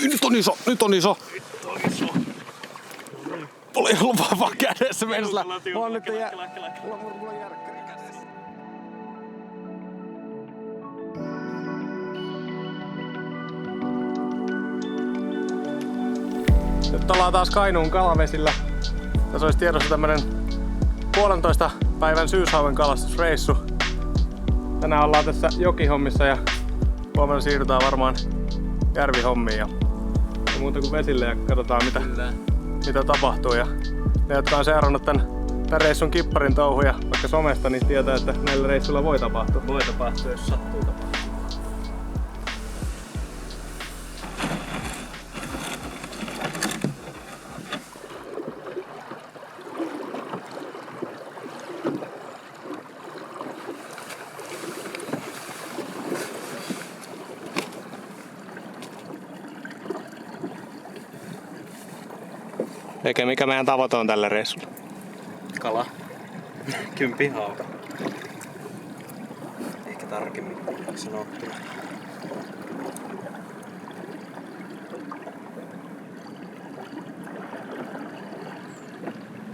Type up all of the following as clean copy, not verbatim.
Nyt on iso, nyt on iso. Mulla ei ollut vaan kädessä mennessä. Mulla on nyt mulla on järkkäri kädessä. Nyt ollaan taas Kainuun kalavesillä. Tässä olisi tiedossa tämmönen 1,5 päivän syyshauen kalastusreissu. Tänään ollaan tässä jokihommissa ja huomenna siirrytään varmaan järvihommiin ja muuta kuin vesille ja katsotaan mitä tapahtuu. Ja ne, jotka on seurannut tän reissun kipparin touhuja vaikka somesta, niin tietää, että näillä reissuilla voi tapahtua. Voi tapahtua, jos sattuu tapahtua. Eikä mikä meidän tavoite on tällä reissulla? Kala. Kympihauka. Ehkä tarkemmin sanottuna.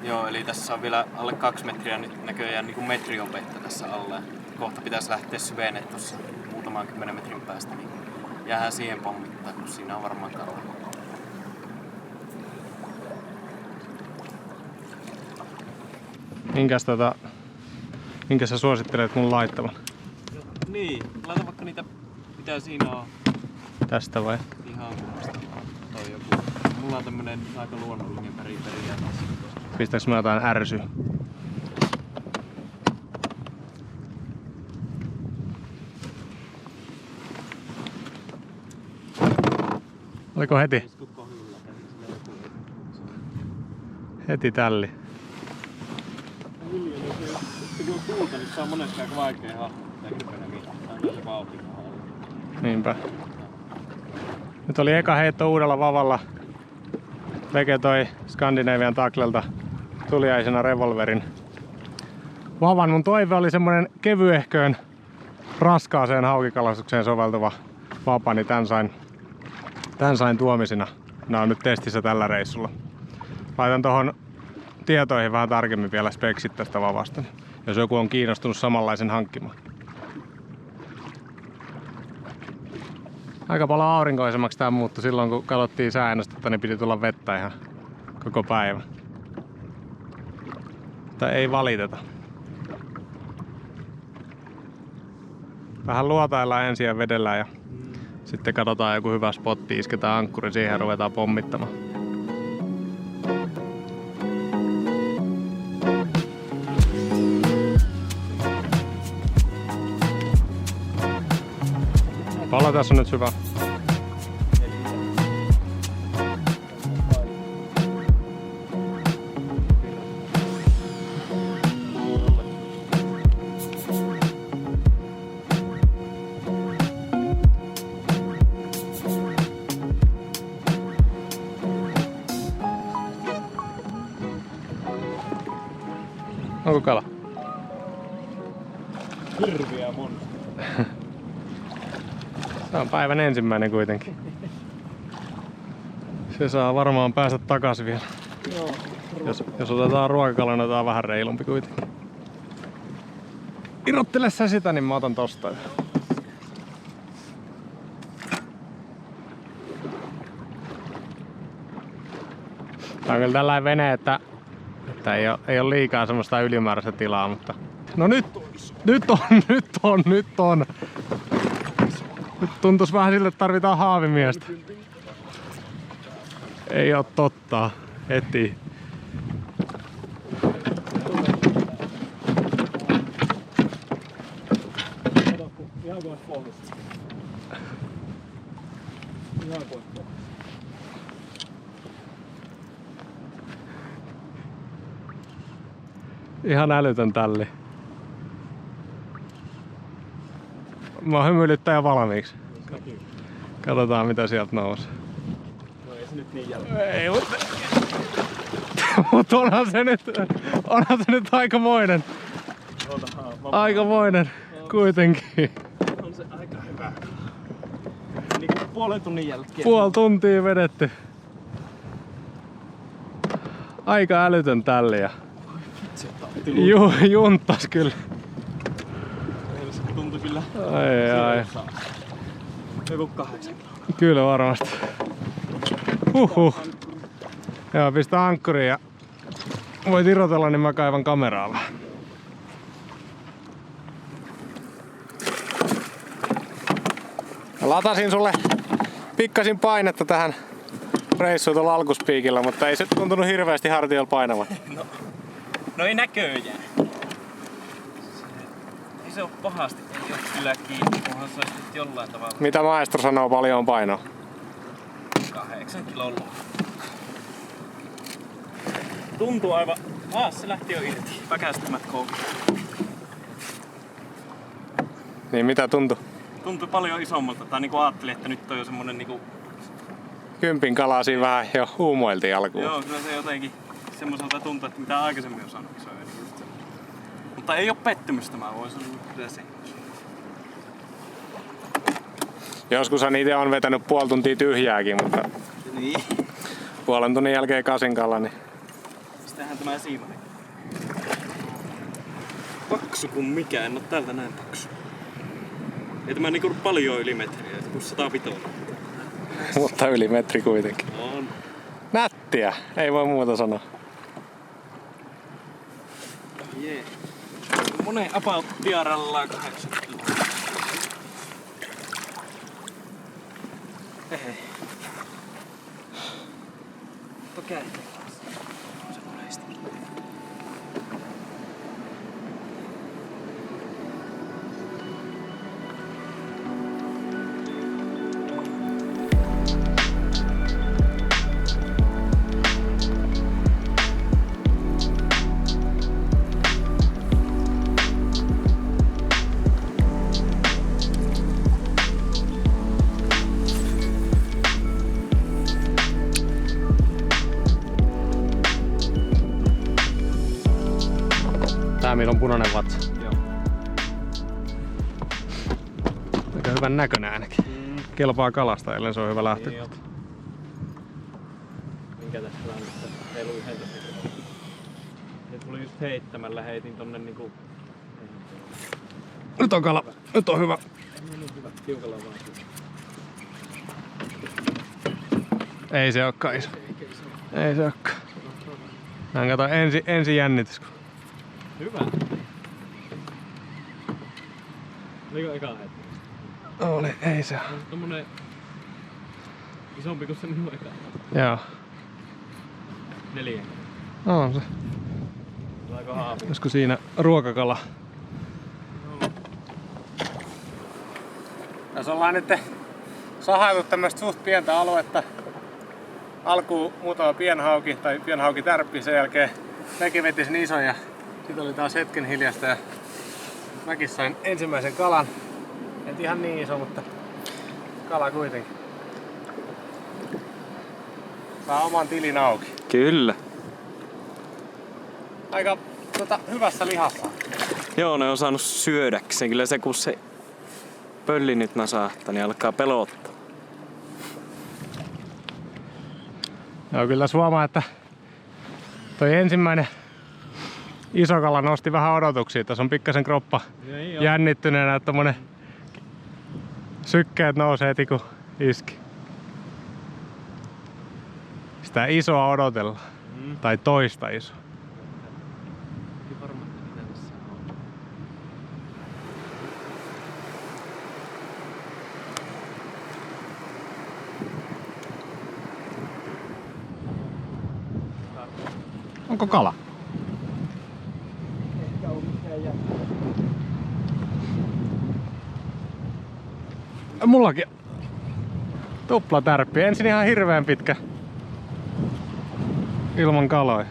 Joo, eli tässä on vielä alle 2 metriä nyt näköjään niin kuin metri on vettä tässä alle. Kohta pitäisi lähteä syvenee tuossa muutaman 10 metrin päästä, niin jäähän siihen pommittaa, kun siinä on varmaan kalaa. Minkä sä suosittelet mun laittavan? Niin, laita vaikka niitä, mitä siinä on. Tästä vai? Ihan kummasta toi joku. Mulla on tämmönen aika luonnollinen periaatteessa. Pistäks mä jotain ärsyä? Oliko heti? Heti tälli. Kun on puuta, niin se on monesti aika vaikea hahmottaa hirveänä mitään. Aina se vauhti kohdalla. Niinpä. Nyt oli eka heitto uudella vavalla. Veke toi Scandinavian Tacklelta tuliaisena revolverin vavan. Mun toive oli semmonen kevyehköön raskaaseen haukikalastukseen soveltuva vapa, niin tän sain tuomisina. Nää on nyt testissä tällä reissulla. Laitan tohon tietoihin vähän tarkemmin vielä speksit tästä vavasta, jos joku on kiinnostunut samanlaisen hankkimaan. Aika paljon aurinkoisemmaksi tää muuttui silloin, kun katsottiin sääennustetta, niin piti tulla vettä ihan koko päivä. Mutta ei valiteta. Vähän luotaillaan ensin ja vedellään ja sitten katsotaan joku hyvä spotti, isketään ankkuri siihen ja ruvetaan pommittamaan. Pala tässä on nyt syvä. Onko kala? Hirviä monsta. Tämä on päivän ensimmäinen kuitenkin. Se saa varmaan päästä takaisin vielä. Joo. Jos otetaan ruokakalana, otetaan vähän reilumpi kuitenkin. Irrottele sä sitä, niin mä otan tosta. Tää on kyllä tällainen vene, että ei ole liikaa semmoista ylimääräistä tilaa, mutta... No nyt on. Nyt tuntuisi vähän sille, että tarvitaan haavimiestä. Ei oo totta. Heti. Ihan kuin pohjassa. Ihan kuin Ihan älytön tälli. Mä hymyilyttää jo valmiiksi. Katsotaan mitä sieltä nousee. No ei se nyt niin jälkeen. Ei, mutta onhan se nyt aikamoinen. Aikamoinen kuitenkin. On se aika hyvä. puolen tunnin jälkeen. Puoli tuntia vedetty. Aika älytön tälli. Junttas kyllä. Se tuntui kyllä. Ai. Joku 8 kiloa. Kyllä varmasti. Joo, pistä ankkuriin ja voit irrotella, niin mä kaivan kameraa vähän. Latasin sulle pikkasin painetta tähän reissuun tuolla alkuspiikillä, mutta ei se tuntunut hirveästi hartioilla painavan. No ei näköjään. Ei se oo pahasti, ei oo kyllä kiinni, kunhan se olisi nyt jollain tavalla. Mitä maestro sanoo paljon painoa? 8 kilolla. Tuntuu aivan... se lähti jo irti. Väkästymät koukut. Niin mitä tuntui? Tuntui paljon isommalta. Tai niinku ajattelin, että nyt on jo semmonen niinku... 10 kalaa siinä vähän jo huumoiltiin alkuun. Joo, kyllä se jotenkin semmoiselta tuntuu, että mitä aikaisemmin on saanut isoja. Mutta ei oo pettymystä, mä voin sanoa kyllä se. Joskushan itse on vetänyt puoli tuntia tyhjääkin, mutta Niin. puolen tunnin jälkeen 8 kala, niin Mistähän tämä siima näkyy? Paksu kuin mikä, en oo täältä näin paksu. Ei tämä niinku paljon yli metriä, kun 105. mutta yli metri kuitenkin. On. Nättiä, ei voi muuta sanoa. Jee. Monen about vierallaan 8 kiloa. Hei. Okei. Se monesti. Tää millä on punainen vatsa. Joo. Aika hyvän näköinen ainakin. Kelpaa kalastajille, se on hyvä lähtö. Niin, minkä tässä on nyt? Reilu 11 kiloa. Se tuli just heittämällä, heitin tonne niinku... Nyt on kala, nyt on hyvä. Niin hyvä, tiukalla vaan. Ei se ookaan iso. Ei se ookaan. Nää kato ensi jännitys. Hyvä. Oliko eka hetki? Oli, ei se. On tommonen isompi kuin se minun eka. Joo. 4. On se. Tuleeko haavi? Olisiko siinä ruokakala? Tässä ollaan nyt sahailtu tämmöstä suht pientä aluetta. Alkuun muutama pienhauki tai pienhaukitärppi, sen jälkeen mäkin veti sen ison ja sit oli taas hetken hiljasta ja mäkin sain ensimmäisen kalan. Et ihan niin iso, mutta kala kuitenkin. Saa oman tilin auki. Kyllä. Aika hyvässä lihassa. Joo, ne on saanut syödäkseen. Kyllä se kun se pölli nyt nasahtaa, niin alkaa pelottaa. Joo, kyllä huomaa, että toi ensimmäinen iso kala nosti vähän odotuksia. Tässä on pikkasen kroppa jännittyneenä, että tommonen sykkeet nousee heti kun iski. Sitä isoa odotellaan. Tai toista isoa. Onko kala? Ehkä on mikään jää. Mullakin tuplatärppi. Ensin ihan hirveän pitkä. Ilman kaloja.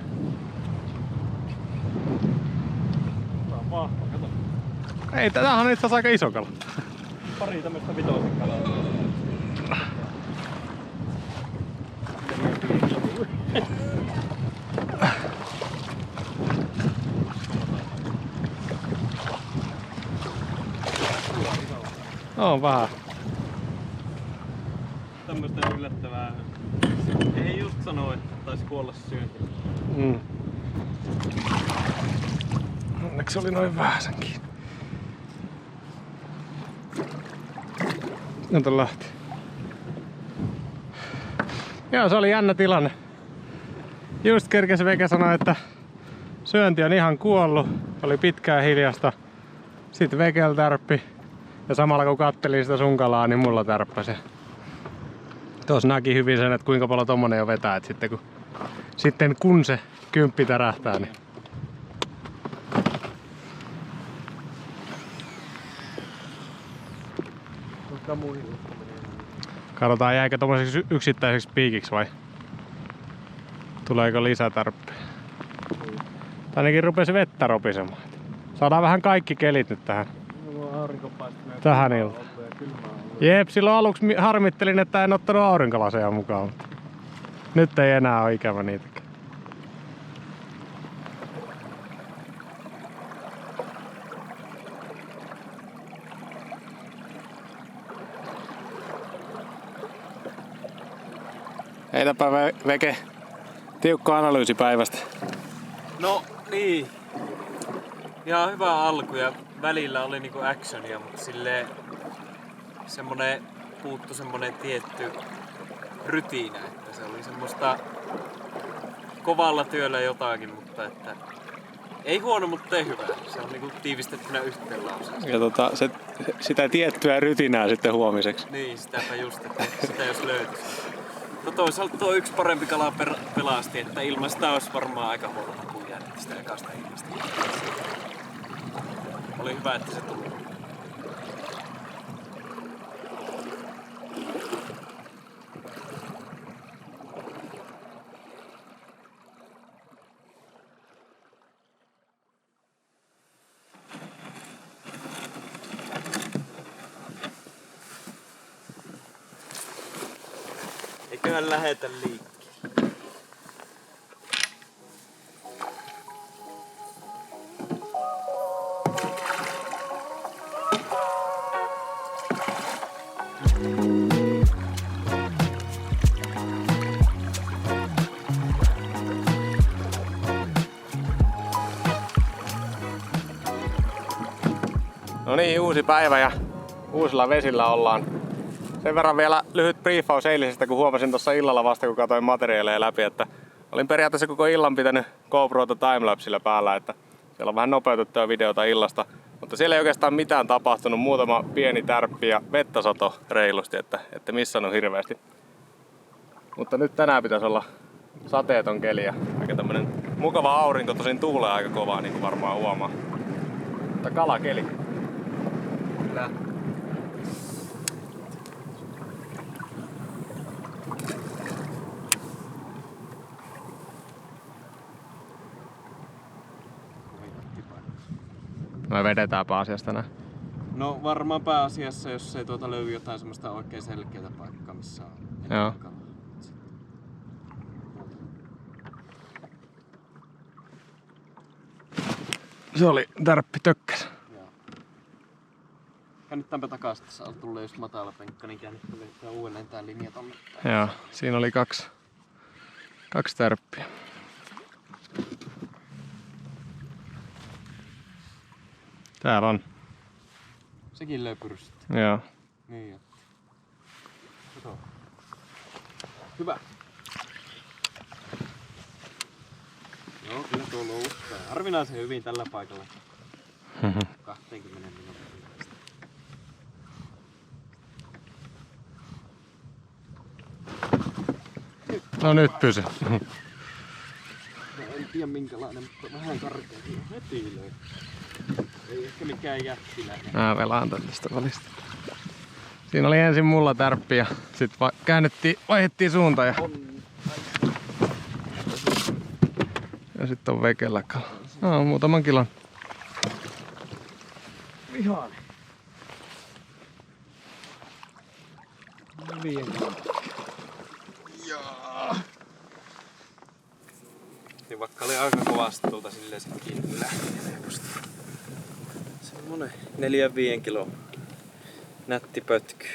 Tää on vahva, kato. Ei, tämähän on itse asiassa aika iso kala. Pari tämmöstä vitosen kalaa. On vähän. semmoista yllättävää. Ei just sano, että taisi kuolla syönti. Onneksi oli noin vähäsenkin. Nyt on lähti. Joo, se oli jännä tilanne. Just kerkesi Veke sanoi, että syönti on ihan kuollut. Oli pitkään hiljasta. Sitten Vekel tärppi. Ja samalla kun kattelin sitä sunkalaa, niin mulla tärppäsi. Tuossa näki hyvin sen, että kuinka paljon tommonen jo vetää. Että sitten kun se 10 tärähtää, niin... Katsotaan, jäikö tommoseksi yksittäiseksi piikiksi vai tuleeko lisätärppiä. Ainakin rupesi vettä ropisemaan. Saadaan vähän kaikki kelit nyt tähän iltaan. Jep, silloin aluksi harmittelin, että en ottanut aurinkolaseja mukaan, mutta nyt ei enää ole ikävä niitäkään. Heitäpä Veke tiukka analyysi päivästä. No niin. Ihan hyvä alku ja välillä oli niinku actionia, mutta silleen puuttu semmonen tietty rytiinä, että se oli semmoista kovalla työllä jotakin, mutta että ei huono, mutta ei hyvä. Se on niinku tiivistettynä yhteen lauseeseen. Ja sitä tiettyä rytinää sitten huomiseksi. Niin, sitäpä just, että sitä jos löytyisi. No toisaalta tuo yksi parempi kala pelasti, että ilman sitä olisi varmaan aika huono kuin jäänyt sitä ekasta ilmasta. Oli hyvä, että se tuli. Eiköhän lähetä liikkeelle. No niin, uusi päivä ja uusilla vesillä ollaan. Sen verran vielä lyhyt briefaus eilisestä, kun huomasin tuossa illalla vasta, kun katsoin materiaaleja läpi, että olin periaatteessa koko illan pitänyt GoProta timelapsilla päällä, että siellä on vähän nopeutettua videota illasta, mutta siellä ei oikeastaan mitään tapahtunut, muutama pieni tärppi ja vettä sato reilusti, että missannut hirveästi. Mutta nyt tänään pitäisi olla sateeton keli ja aika tämmönen mukava aurinko, tosin tuulee aika kovaa, niin kuin varmaan huomaa. Mutta kalakeli. Kyllä. Me vedetään pääasiassa tänään. No varmaan pääasiassa, jos ei löydy jotain semmoista oikein selkeää paikkaa, missä on enemmän kalaa. Se oli tärppi tökkäs. Käännytäänpä takaisin, tässä tulee just matala penkka, niin käännytään uudelleen tää linja tonne. Joo, siinä oli kaksi tärppiä. Täällä on. Sekin löpyrystä. Joo. Niin jo. Kato. Hyvä. Joo, kyllä tuo loustaa. Harvinaisen hyvin tällä paikalla. 20 minuuttia. No nyt pysy. En tiedä minkälainen, mutta vähän karkea. Heti löi. Ei ehkä mikään jättiläinen. Mä velaan tästä välistä. Siinä oli ensin mulla tärppi ja sit vaihdettiin suunta ja sit on Vekellä kala. No, muutaman kilon. Vihainen. 5 kilon. Jaa. Niin vaikka oli aika kovasti silleen se kiinni lähti helposti. Semmonen 4-5 kilo nätti pötky.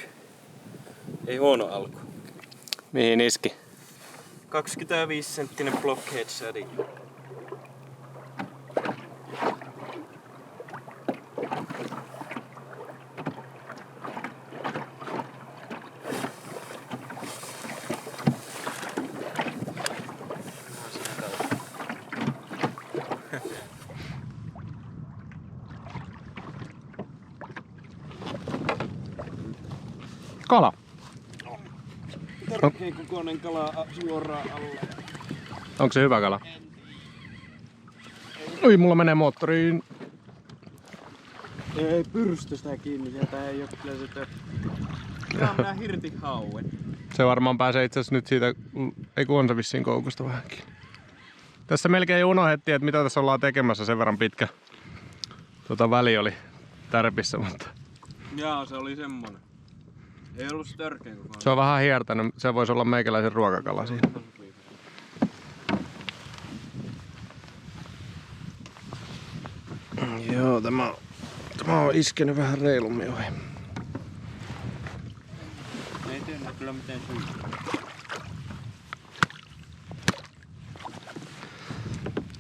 Ei huono alku. Mihin iski? 25 senttinen blockhead shadi. Kala. Tärkeä kokoinen kala suoraan alle. Onko se hyvä kala? Oi, mulla menee moottoriin. Ei pyrstöstä kiinni, sieltä ei oo kyllä se töppö. Tää minä hirti hauen. Se varmaan pääsee itse asiassa nyt siitä, ei kun on se vissiin koukusta vähänkin. Tässä melkein jo unohdettiin, että mitä tässä ollaan tekemässä, sen verran pitkä väli oli tärpissä, mutta Jaa, se oli semmonen. Ei ollut se törkeä kokoinen. se on vähän hiertänyt. Se voisi olla meikäläisen ruokakala siinä. Joo, tämä on iskenyt vähän reilummin ohi. Ei tiedä kyllä miten syystä.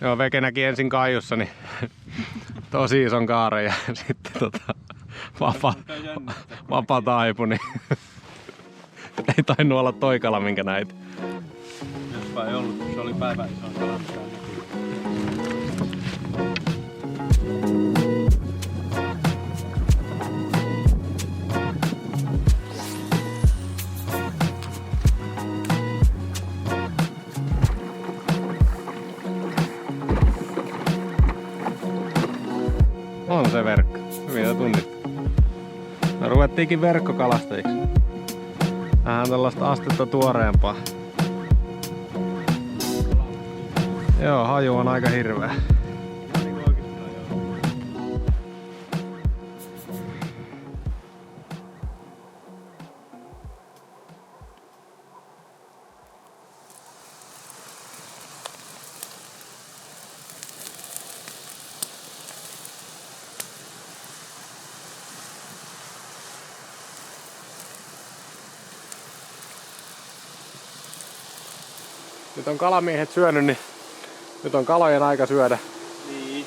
Joo, Veke näki ensin kaiussa, niin tosi ison kaaren ja sitten vapa taipu, niin ei tainnut olla toi kala, minkä näit. Jospa ei ollut, kun se oli päivän ison kalan päällä. On se verkko. Hyvin sä tunnistat. Me ruvettiinkin verkkokalastajiksi. Vähän tällaista astetta tuoreempaa. Joo, haju on aika hirveä. Nyt on kalamiehet syönyt, niin nyt on kalojen aika syödä. Niin,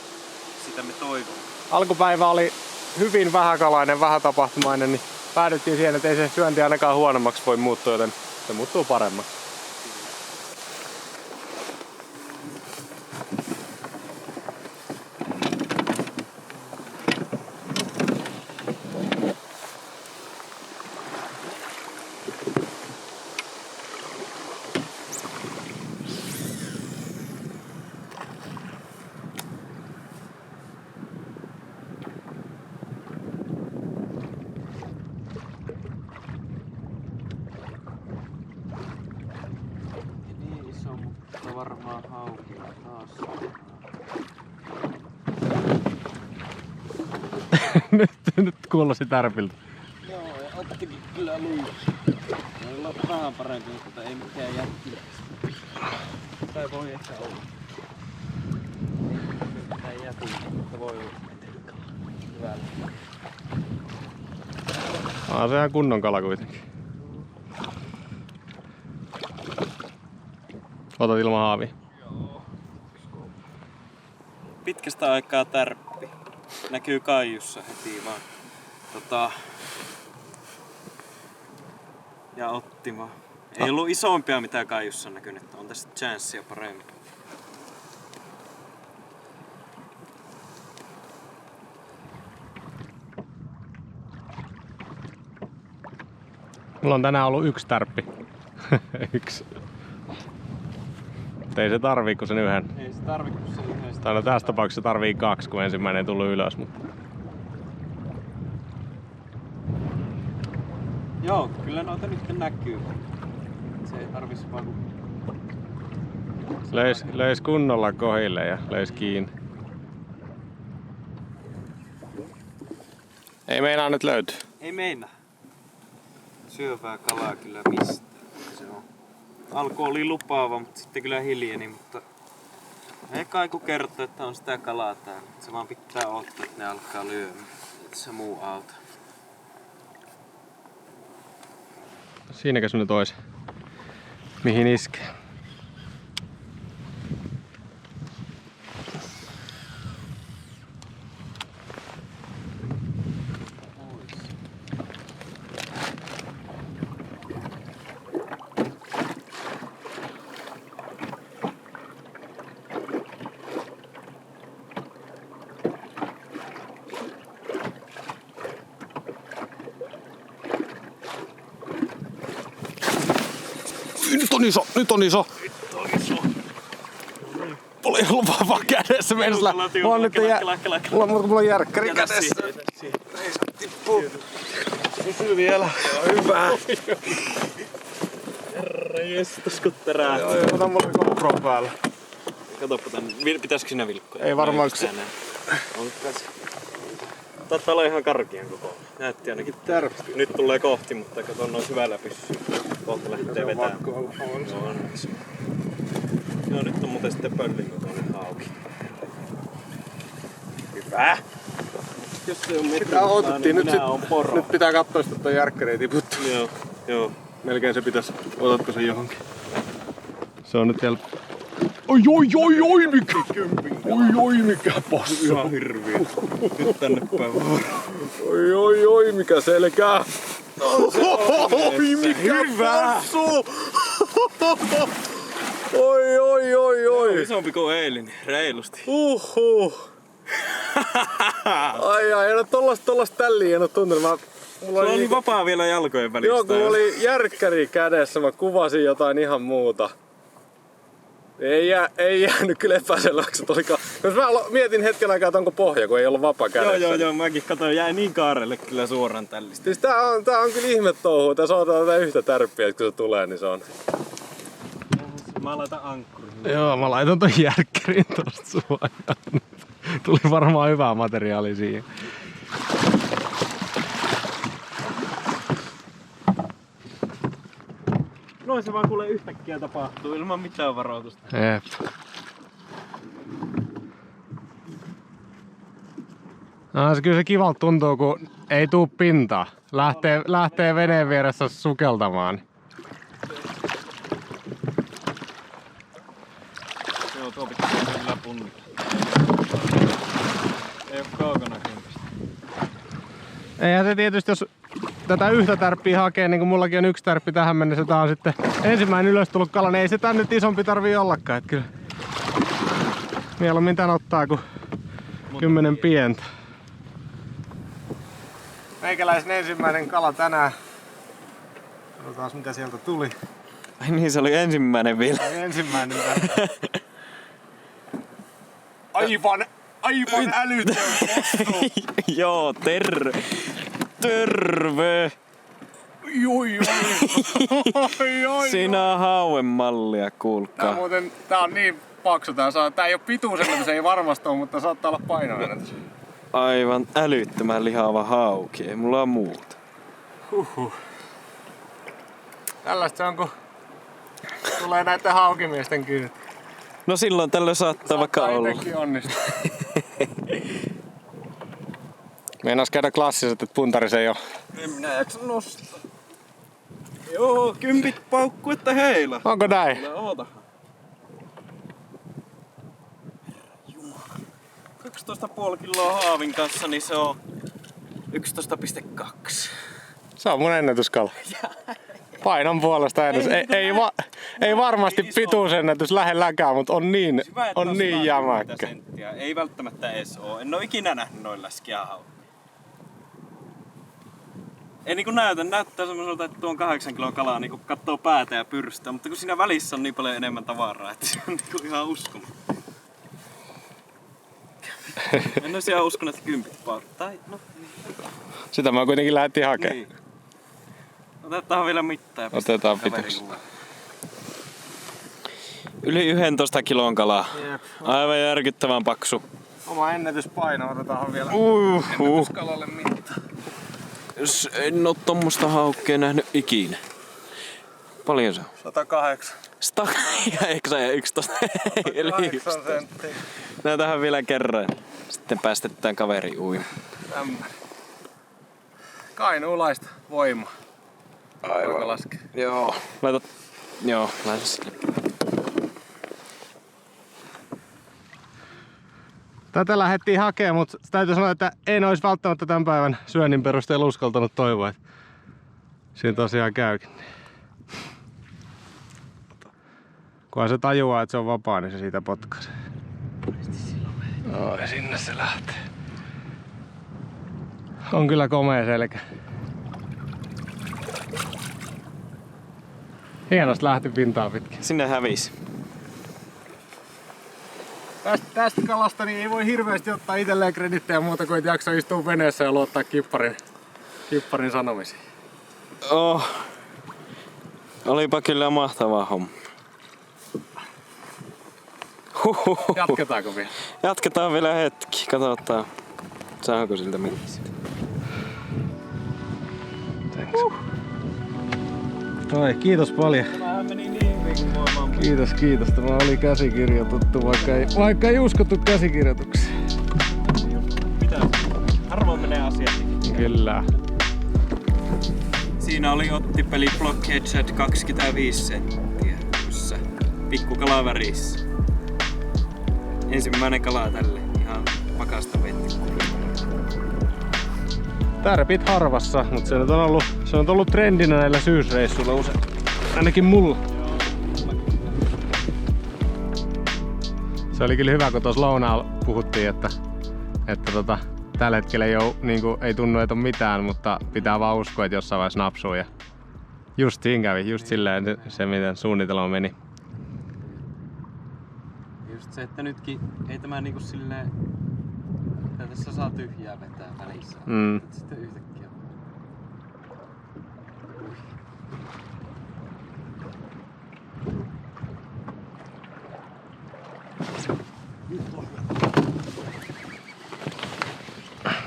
sitä me toivomme. Alkupäivä oli hyvin vähäkalainen, vähätapahtumainen, niin päädyttiin siihen, että ei se syönti ainakaan huonommaksi voi muuttua, joten se muuttuu paremmaksi. Mutta varmaan hauki taas. nyt kuulosti tärpiltä. Joo, ja ottikin kyllä luiksi. Meillä on vähän parempi, mutta ei mikään jätki. Tai voi ehkä olla. Ei jäti, mutta voi olla. Hyvällä. Se on kunnon kala kuitenkin. Otat ilman haavia. Joo. Pitkästä aikaa tärppi. Näkyy kaiussa heti vaan. Ja ottima. Ei ollut isompia mitä kaiussa näkynyt. On tässä chanssia paremmin. Mulla on tänään ollut yksi tärppi. Yksi. Ei se tarvii kuin sen yhden. Ei se tarvii kuin sen yhden. Tai no tässä tapauksessa tarvii kaksi, kun ensimmäinen ei tullut ylös. Mutta... Joo, kyllä noita nyt näkyy. Se ei tarvis vaan kun... Löis kunnolla kohille ja löis kiinni. Ei meinaa nyt löytyy. Ei meinaa. Syövää kalaa kyllä mistä. Se on. Alku oli lupaava, mutta sitten kyllä hiljeni, mutta ei kai kun kertoo, että on sitä kalaa täällä. Se vaan pitää odottaa, että ne alkaa lyömään. Että se muu auta. Siinäkö se nyt ois? mihin iskee. Nyt on iso. Mulla ei ollut vaan kädessä. Mulla on nyt mulla on järkkäri kädessä. Tippuu. Pysyy vielä. Hyvä. Herra jestas, kun terähti. Joo, ota mulla GoPro päällä. Katoppa tän. Pitäisikö sinä vilkkoja? Ei varmaan se. Taitaa olla ihan karkian koko. Näytti ainakin tärppi. Nyt tulee kohti, mutta kato noin syvällä pyssyy. Kohta lähtee vetämään. Joo, nyt on muuten sitten pöllin kokoinen hauki. Hyvä! Jos se on metriä, niin minä on poro. Nyt pitää katsoa, että toi järkkäri ei tiputtu. Joo. Melkein se pitäis. Otatko sen johonkin? Se on nyt vielä... Oi mikä! Oi mikä passu! Ihan hirviä. Nyt tänne päin vaan. Oi mikä selkää! Oi mikä passu! Oi! Isompi kuin eilinen, reilusti. Ai, en oo tollasta tälliä, en oo tuntunut. Sulla oli vapaa vielä jalkojen välistä. Joo, kun mulla oli järkkäri kädessä, mä kuvasin jotain ihan muuta. Ei jäänyt kyllä epäselväksi, jos mä mietin hetken aikaa, että onko pohja, kun ei ollut vapaa kädessä. Joo, mäkin katsoin, jäi niin kaarelle kyllä suoraan tällistä. Siis tää on kyllä ihme touhua, tässä otetaan tätä yhtä tärppiä, että kun se tulee, niin se on. Mä laitan ankkurin. Joo, mä laitan ton järkkärin tosta suojaan. Tuli varmaan hyvää materiaalia siihen. Noin se vaan kuulee yhtäkkiä tapahtuu ilman mitään varoitusta. Jep. No, kyllä se kivalta tuntuu, kun ei tuu pintaa. Lähtee veneen vieressä sukeltamaan. Joo, tuo pitää kyllä punnita. Ei oo kaukana kympistä. Eihän se tietysti, jos tätä yhtä tärppiä hakee, niin kuin mullakin on yksi tärppi tähän mennessä, tää on sitten ensimmäinen ylös tullut kala, niin ei se tän nyt isompi tarvii ollakaan, et kyllä mieluummin tän ottaa kuin 10 pientä. Meikäläisen ensimmäinen kala tänään. Katsotaan mitä sieltä tuli. Ai niin, se oli ensimmäinen vielä. Ensimmäinen tänään. Aivan älytön possu. Joo, terve. Joi. Sinä hauen mallia, kuulkaa. Tää on niin paksu. Tää ei oo pituusennätys, ei varmasti ole, mutta saattaa olla painoennätys. Aivan älyttömän lihava hauki, ei mulla on muuta. Tällaista se on, kun tulee näiden haukimiesten kyyti. No silloin tällöin saattaa vaikka olla. Itekin onnistua. Meinas käydä klassiset, että puntaris ei oo. En minä jaksa nostaa. Joo, kympit paukku, että heila. Onko näin? Kyllä, ootahan. 12,5 kiloa haavin kanssa, niin se on 11,2. Se on mun ennätyskala. Painon puolesta ennätys. Ei varmasti pituusennätys lähelläkään, mutta on niin jämäkkä. Ei välttämättä edes oo. En oo ikinä nähnyt noin läskiä haukkia. Ei niinku näyttää semmoiselta, että tuo on 8 kiloa kalaa, niinku kattoo päätä ja pyrstää, mutta kun siinä välissä on niin paljon enemmän tavaraa, että se on niinku ihan uskomaton. En ois ihan uskonut, että 10 paukuttaa. No. Sitä mä kuitenkin lähdettiin hakemaan. Niin. Otetaan vielä mittaa. Otetaan pituksi. Yli 11 kilon kalaa. Jep. Aivan järkyttävän paksu. Oma ennätyspaino, otetaan vielä ennätyskalalle mittaa. En oo tommosta haukkea nähnyt ikinä. Paljon se on? 108. Ja eikö sä 11? 108 senttiä. Näytähän vielä kerran. Sitten päästetään kaveri uimaan. Kainuulaista voimaa. Aivan. Joo. Laita Joo, laita sille. Tätä lähdettiin hakemaan, mutta täytyy sanoa, että en olisi välttämättä tämän päivän syönnin perusteella uskaltanut toivoa, että siinä tosiaan käykin. Kunhan se tajuaa, että se on vapaa, niin se siitä potkaisee. No, ja sinne se lähtee. On kyllä komea selkä. Hienosti lähti pintaa pitkin. Sinne hävisi. Tästä kalasta niin ei voi hirveästi ottaa itselleen kredittejä muuta kuin, että jakso istua veneessä ja luottaa kipparin sanomisiin. Oh. Olipa kyllä mahtava homma. Jatketaanko vielä? Jatketaan vielä hetki. Katsotaan, saanko siltä mitään. Oi, kiitos paljon. Tämähän meni niin hyvin kuin maailman. Kiitos. Tämä oli käsikirjoitettu, vaikka ei uskottu käsikirjoitukseen. Mitä? Harvoin menee asiat. Kyllä. Siinä oli ottipeli Blockhead Chat 25 senttiä. Jossa pikku kalavärissä. Ensimmäinen kala tälle. Ihan pakasta vettä. Tärpit harvassa, mutta se on ollut trendinä näillä syysreissuilla usein. Ainakin mulla. Se oli kyllä hyvä, kun tuossa lounaalla puhuttiin, että tällä hetkellä ei tunnu, että on mitään, mutta pitää vaan uskoa, että jossain vaiheessa napsuu. Ja just siinä kävi, just silleen se miten suunnitelma meni. Just se, että nytkin ei tämä niinku silleen, että tässä saa tyhjää vetää välissä. Sitten yhtäkkiä.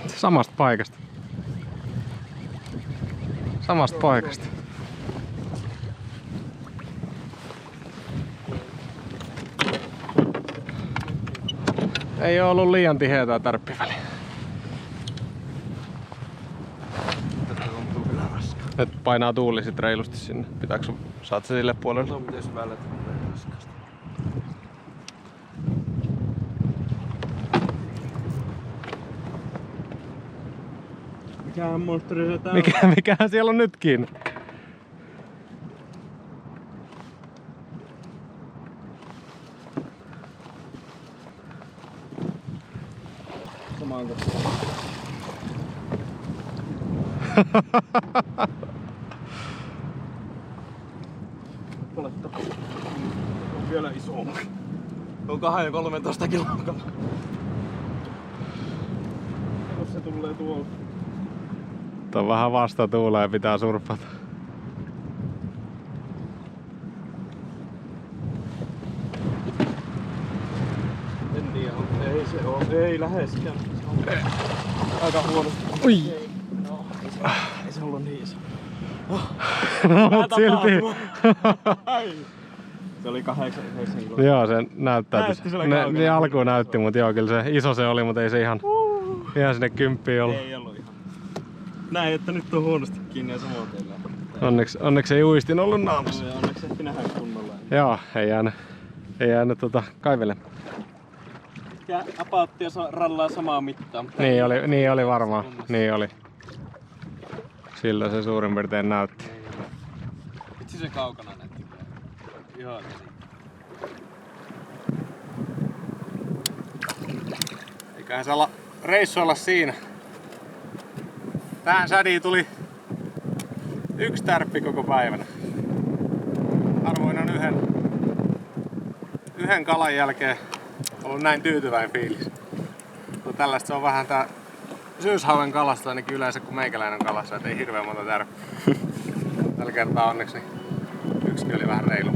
Samasta paikasta. Samasta paikasta. Ei oo ollut liian tiheää tärppiväliä. Nyt painaa tuuli sit reilusti sinne. Pitääkö saat se sille puolelle? No mites välät tulee raskasta. Mikähän monsteri se tää on? Mikähän siellä on nytkin? Samaan Olettapa. On vielä isompi. On 2-13 kiloa. Jos se tulee tuolta. Tää on vähän vastatuulee ja pitää surffata. En tiedä, ei se oo. Ei läheskään. Aika huonosti. Ui! No, ei se ollut niin iso. No mut silti. Se oli 8-9 kiloa. Joo, se näyttää. Näytti siellä kaukana. Niin alkuun näytti, mutta joo, kyllä se iso se oli, mutta ei se ihan sinne 10 ollut. Ei ollut ihan. Näin, että nyt on huonosti kiinni ja samoin teillä. Onneksi ei uistin ollut naamassa. Ja onneksi ehti nähdä kunnolla. Joo, ei jäänyt kaivele. Ja apauttia rallaa samaa mittaa. Niin oli varmaan. Niin oli. Sillä se suurin piirtein näytti. Itse se kaukana näytti. Ihan käsi. Eiköhän se olla reissu olla siinä. Tähän sädiin tuli 1 tärppi koko päivänä. Harvoin on yhden kalan jälkeen ollut näin tyytyväinen fiilis. Mutta tällaista se on vähän tää syyshauen kalasta ainakin yleensä kun meikäläinen kalassa, et ei hirveän monta tärppiä. Tällä kertaa onneksi yksikin oli vähän reilu.